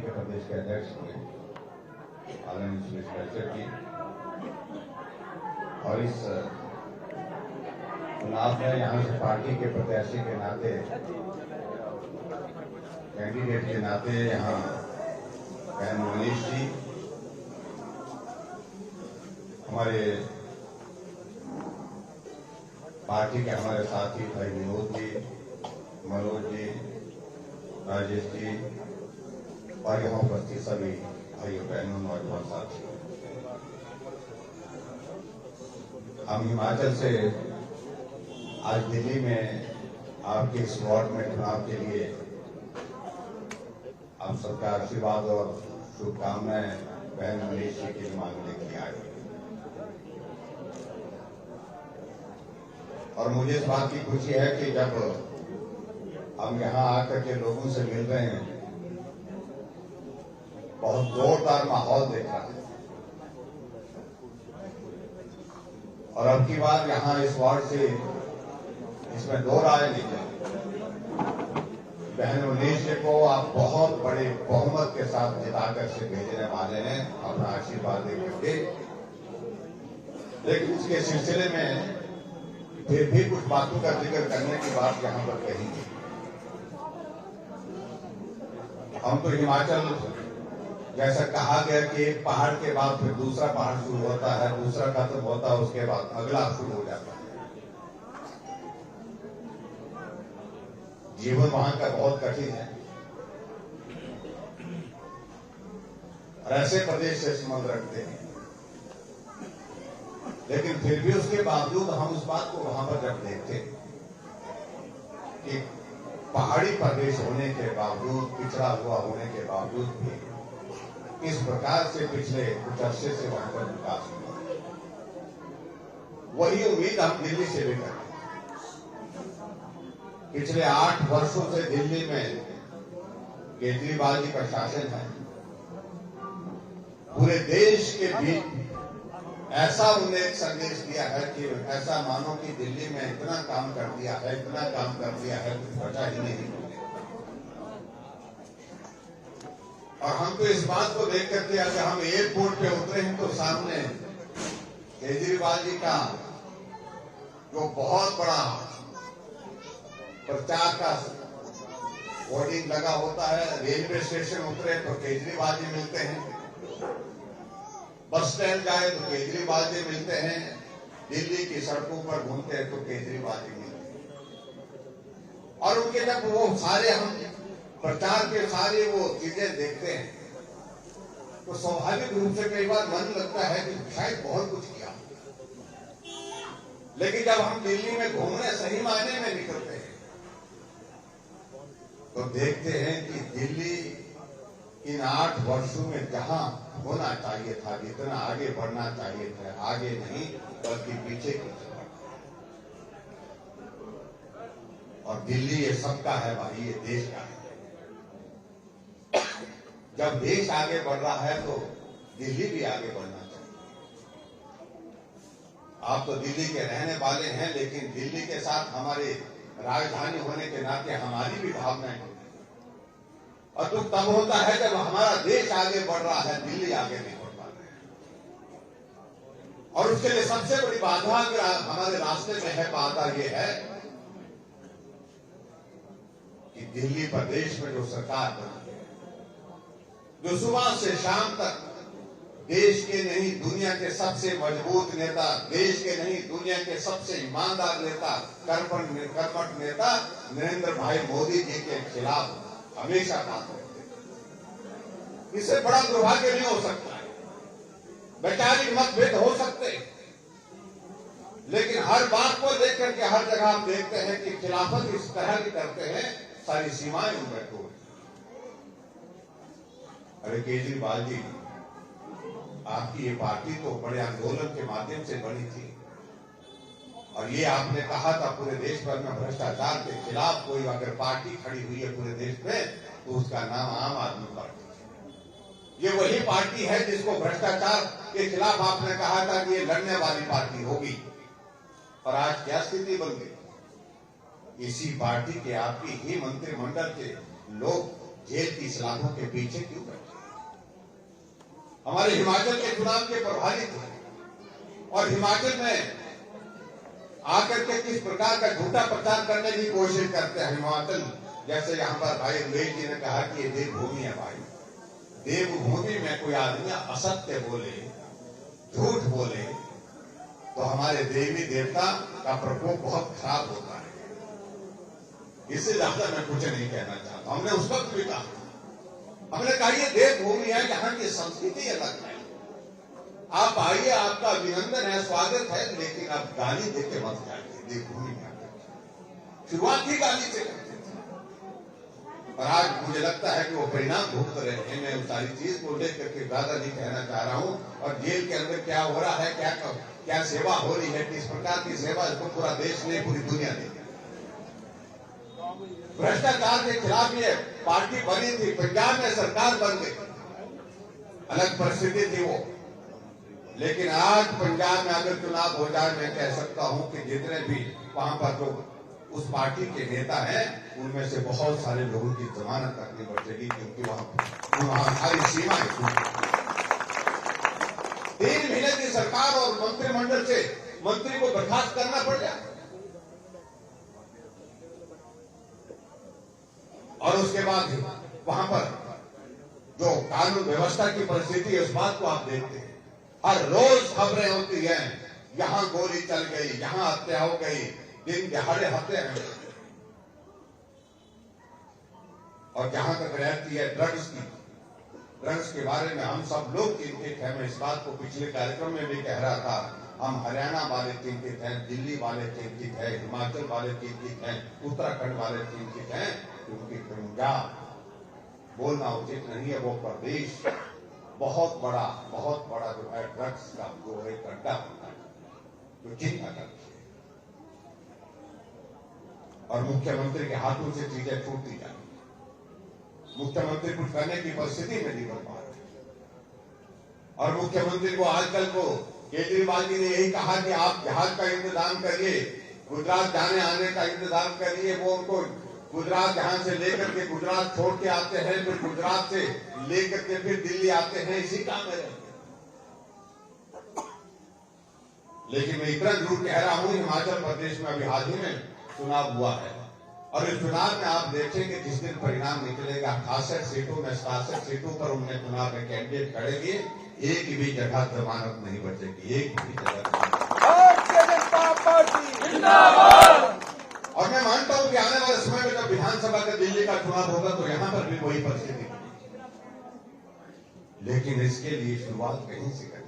के प्रदेश के अध्यक्ष हुए आदरणीय सुरेश कैचर जी, और इस चुनाव में यहाँ से पार्टी के प्रत्याशी के नाते, कैंडिडेट के नाते यहाँ बहन मनीष जी, हमारे पार्टी के हमारे साथी भाई विनोद जी, मनोज जी, राजेश जी और यहाँ उपस्थित सभी भाइयों बहनों नौजवान साथी, हम हिमाचल से आज दिल्ली में आपके इस वार्ड में चुनाव के लिए आप सबका आशीर्वाद और शुभकामनाएं बहन मनीष जी की मांग लेके आए। और मुझे इस बात की खुशी है कि जब हम यहाँ आकर के लोगों से मिल रहे हैं, बहुत जोरदार माहौल दिख रहा है। और अब की बार यहाँ इस वार्ड से इसमें दो राय नहीं है, बहन मनीष जी को आप बहुत बड़े बहुमत के साथ जिताकर से भेजने वाले हैं अपना आशीर्वाद देकर के। लेकिन उसके सिलसिले में फिर भी कुछ बातों का जिक्र करने की बात यहाँ पर कही। हम तो हिमाचल, जैसा कहा गया कि एक पहाड़ के बाद फिर दूसरा पहाड़ शुरू होता है, दूसरा खत्म होता है, उसके बाद अगला शुरू हो जाता है। जीवन वहां का बहुत कठिन है और ऐसे प्रदेश से संबंध रखते हैं, लेकिन फिर भी उसके बावजूद हम उस बात को वहां पर जब देखते कि पहाड़ी प्रदेश होने के बावजूद, पिछड़ा हुआ होने के बावजूद भी इस प्रकार से पिछले कुछ अरसे से वहां पर विकास हुआ, वही उम्मीद हम दिल्ली से भी करते हैं। पिछले 8 वर्षों से दिल्ली में केजरीवाल जी का शासन है। पूरे देश के बीच ऐसा उन्हें एक संदेश दिया है कि ऐसा मानो कि दिल्ली में इतना काम कर दिया है, इतना काम कर दिया है, कुछ बचा ही नहीं। और हम तो इस बात को देख करके अगर हम एयरपोर्ट पे उतरे हैं तो सामने केजरीवाल जी का जो बहुत बड़ा प्रचार का होर्डिंग लगा होता है, रेलवे स्टेशन उतरे तो केजरीवाल जी मिलते हैं, बस स्टैंड जाए तो केजरीवाल जी मिलते हैं, दिल्ली की सड़कों पर घूमते हैं तो केजरीवाल जी मिलते हैं। और उनके जब वो सारे हम प्रचार के सारे वो चीजें देखते हैं तो स्वाभाविक रूप से कई बार मन लगता है कि शायद बहुत कुछ किया, लेकिन जब हम दिल्ली में घूमने सही मायने में निकलते हैं तो देखते हैं कि दिल्ली इन 8 वर्षों में जहां होना चाहिए था, जितना आगे बढ़ना चाहिए था, आगे नहीं बल्कि पीछे की तरफ। और दिल्ली ये सबका है भाई, ये देश का है। जब देश आगे बढ़ रहा है तो दिल्ली भी आगे बढ़ना चाहिए। आप तो दिल्ली के रहने वाले हैं, लेकिन दिल्ली के साथ हमारे राजधानी होने के नाते हमारी भी भावनाएं होती हैं। और दुख तब होता है जब हमारा देश आगे बढ़ रहा है, दिल्ली आगे नहीं बढ़ पा रहा है। और उसके लिए सबसे बड़ी बाधा अगर हमारे रास्ते में है, बाधा यह है कि दिल्ली प्रदेश में जो सरकार बनी है, जो सुबह से शाम तक देश के नहीं दुनिया के सबसे मजबूत नेता, देश के नहीं दुनिया के सबसे ईमानदार नेता, कर्मठ नेता नरेंद्र भाई मोदी जी के खिलाफ हमेशा बात करते हैं। इससे बड़ा दुर्भाग्य नहीं हो सकता है। वैचारिक मतभेद हो सकते, लेकिन हर बात को लेकर के हर जगह आप देखते हैं कि खिलाफत इस तरह की करते हैं, सारी सीमाएं उनमें तोड़। अरे केजरीवाल जी, आपकी ये पार्टी तो बड़े आंदोलन के माध्यम से बनी थी, और ये आपने कहा था पूरे देश भर में भ्रष्टाचार के खिलाफ कोई अगर पार्टी खड़ी हुई है पूरे देश में तो उसका नाम आम आदमी पार्टी है। ये वही पार्टी है जिसको भ्रष्टाचार के खिलाफ आपने कहा था कि ये लड़ने वाली पार्टी होगी, और आज क्या स्थिति बन गई। इसी पार्टी के आपकी ही मंत्रिमंडल के लोग जेल की सलाखों के पीछे क्यों बैठे? हमारे हिमाचल के चुनाव के प्रभारी थे और हिमाचल में आकर के किस प्रकार का झूठा प्रचार करने की कोशिश करते हैं। हिमाचल जैसे यहाँ पर भाई अंग्रेज जी ने कहा कि ये देवभूमि है। भाई देवभूमि में कोई आदमी असत्य बोले, झूठ बोले तो हमारे देवी देवता का प्रकोप बहुत खराब होता है। इससे ज्यादा मैं कुछ नहीं कहना चाहता। हमने उस वक्त भी कहा, हमने कहा ये देवभूमि है, यहाँ की संस्कृति अलग है। आप आइए, आपका अभिनंदन है, स्वागत है, लेकिन आप गाली देके मत जाइए। देवभूमि में शुरुआत ही गाली से करते थे और आज मुझे लगता है कि वो परिणाम भुगत रहे हैं। मैं उस सारी चीज को लेकर के ज्यादा नहीं कहना चाह रहा हूँ। और जेल के अंदर क्या हो रहा है, क्या सेवा हो रही है, किस प्रकार की सेवा, इसको पूरा देश ने, पूरी दुनिया ने। भ्रष्टाचार के खिलाफ ये पार्टी बनी थी, पंजाब में सरकार बन गई, अलग परिस्थिति थी वो। लेकिन आज पंजाब में अगर चुनाव हो जाए, मैं कह सकता हूं कि जितने भी वहां पर जो उस पार्टी के नेता हैं, उनमें से बहुत सारे लोगों की जमानत तक नहीं बचेगी, क्योंकि वहां सारी सीमाएं टूट। 3 महीने की सरकार और मंत्रिमंडल से मंत्री को बर्खास्त करना पड़ जाए और उसके बाद वहां पर जो कानून व्यवस्था की परिस्थिति है, उस बात को आप देखते हैं। हर रोज खबरें होती हैं, यहां गोली चल गई, यहां हत्या हो गई, दिन दिहाड़े हत्या हैं। और जहां तक रहती है ड्रग्स के बारे में हम सब लोग चिंतित हैं। मैं इस बात को पिछले कार्यक्रम में भी कह रहा था। हम हरियाणा वाले चिंतित हैं, दिल्ली वाले चिंतित हैं, हिमाचल वाले चिंतित हैं, उत्तराखंड वाले चिंतित हैं, क्योंकि पंजाब बोलना उचित नहीं है, वो प्रदेश बहुत बड़ा जो है ड्रग्स का जो है गड्ढा होता है, तो चिंता करती है। और मुख्यमंत्री के हाथों से चीजें छूटती जाती, मुख्यमंत्री कुछ करने की परिस्थिति में नहीं बन पा रहे। और मुख्यमंत्री को आजकल को केजरीवाल जी ने यही कहा कि आप जहाज का इंतजाम करिए, गुजरात जाने आने का इंतजाम करिए। वो उनको गुजरात जहां से लेकर के गुजरात छोड़ के आते हैं, फिर गुजरात से लेकर के फिर दिल्ली आते हैं, इसी काम में रहते। लेकिन मैं इतना जरूर कह रहा हूं, हिमाचल प्रदेश में अभी हाल ही में चुनाव हुआ है और इस चुनाव में आप देखेंगे जिस दिन परिणाम निकलेगा, 68 सीटों में 67 सीटों पर उन्होंने चुनाव में कैंडिडेट खड़े किए, एक भी जगह जमानत नहीं बचेगी, एक भी जगह। और मैं मानता हूं कि आने वाले समय में जब विधानसभा का दिल्ली का चुनाव होगा तो यहां पर भी वही परिस्थिति होगी। लेकिन इसके लिए शुरुआत कहीं से करनी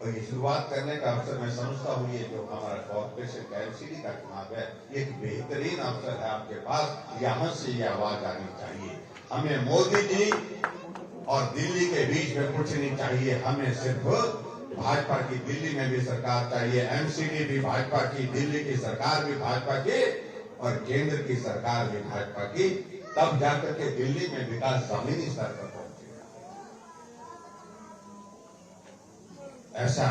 और ये शुरुआत करने का अवसर मैं समझता हूं, ये जो हमारा कॉर्पोरेशन का एमसीडी का चुनाव है, एक बेहतरीन अवसर है आपके पास। यहां से ये आवाज आनी चाहिए। हमें मोदी जी और दिल्ली के बीच में कुछ नहीं चाहिए, हमें सिर्फ भाजपा की दिल्ली में भी सरकार चाहिए, एमसीडी भी भाजपा की, दिल्ली की सरकार भी भाजपा की और केंद्र की सरकार भी भाजपा की। तब जाकर के दिल्ली में विकास जमीनी स्तर पर पहुंचेगा। ऐसा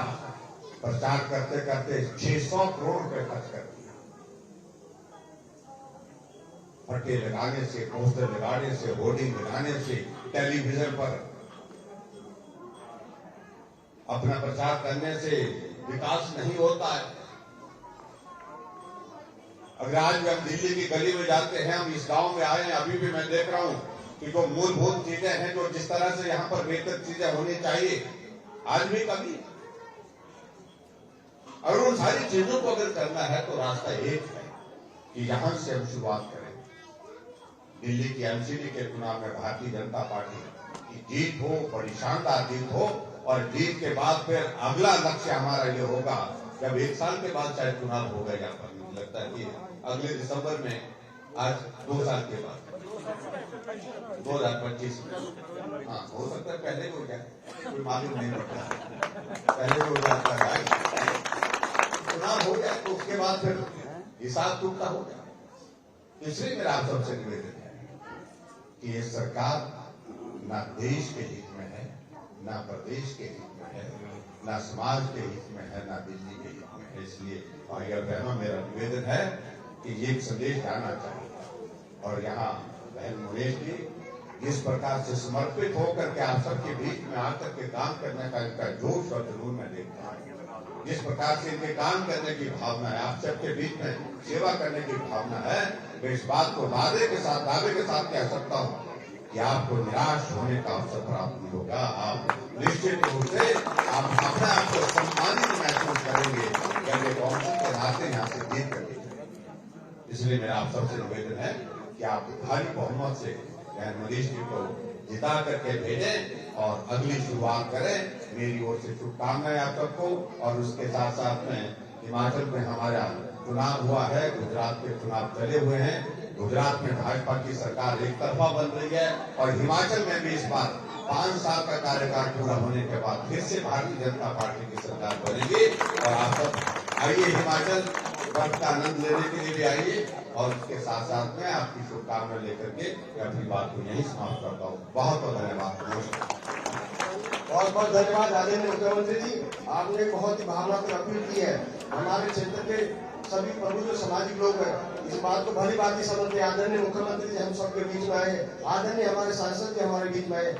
प्रचार करते करते 600 करोड़ रुपए खर्च कर दिया, फटे लगाने से, पोस्टर लगाने से, होर्डिंग लगाने से, टेलीविजन पर अपना प्रचार करने से विकास नहीं होता है। अगर आज भी हम दिल्ली की गली में जाते हैं, हम इस गांव में आए हैं, अभी भी मैं देख रहा हूं कि जो मूलभूत चीजें हैं, जो जिस तरह से यहां पर बेहतर चीजें होनी चाहिए, आज भी कमी। और उन सारी चीजों को अगर करना है तो रास्ता एक है कि यहां से हम शुरुआत करें। दिल्ली की एमसीडी के चुनाव में भारतीय जनता पार्टी की जीत हो, बड़ी शानदार जीत हो और जीत के बाद फिर अगला लक्ष्य हमारा ये होगा, जब 1 साल के बाद शायद चुनाव होगा यहाँ पर, मुझे लगता है कि अगले दिसंबर में, आज 2 साल के बाद 2025 में, हाँ हो सकता है पहले हो जाए, कोई मालूम नहीं पड़ता, पहले हो जाता है चुनाव हो जाए तो उसके बाद फिर हिसाब चुकता हो जाए। इसलिए मेरा आप सबसे निवेदन है कि ये सरकार ना देश के हित में है, ना प्रदेश के हित में है, ना समाज के हित में है, ना दिल्ली के हित में है। इसलिए भाई और बहनों, मेरा निवेदन है कि ये एक संदेश जाना चाहिए और यहाँ बहन मुनेश जी जिस प्रकार से समर्पित होकर के आप सबके बीच में आकर के काम करने का इनका जोश और जुनून मैं देखता हूँ, जिस प्रकार से इनके काम करने की भावना है, आप सबके बीच में सेवा करने की भावना है, मैं इस बात को दावे के साथ कह सकता हूँ कि आपको निराश होने का अवसर प्राप्त नहीं होगा। आप निश्चित रूप से आप अपने आप को सम्मानित महसूस करेंगे जब कांग्रेस के नाते यहाँ से जीत करेंगे। इसलिए मेरा आप सबसे निवेदन है कि आप भारी बहुमत से बहन मनीष जी को जिता करके भेजें और अगली शुरुआत करें। मेरी ओर से शुभकामनाएं आप सबको। और उसके साथ साथ में हिमाचल में हमारा चुनाव हुआ है, गुजरात के चुनाव चले हुए हैं, गुजरात में भाजपा की सरकार एक तरफा बन रही है और हिमाचल में भी इस बार 5 साल का कार्यकाल पूरा होने के बाद फिर से भारतीय जनता पार्टी की सरकार बनेगी। और आप सब आइए हिमाचल पर्व का आनंद लेने के लिए भी आइए। और उसके साथ साथ में आपकी शुभकामनाएं लेकर के अपनी बात को यहीं समाप्त करता हूँ। बहुत बहुत धन्यवाद। बहुत बहुत धन्यवाद आदरणीय मुख्यमंत्री जी, आपने बहुत ही भावनात्मक अपील की है। हमारे क्षेत्र के सभी प्रमुख जो सामाजिक लोग हैं इस बात को भली बात ही समझते हैं। आदरणीय मुख्यमंत्री जी हम सबके बीच में आए, आदरणीय हमारे सांसद जी हमारे बीच में आए।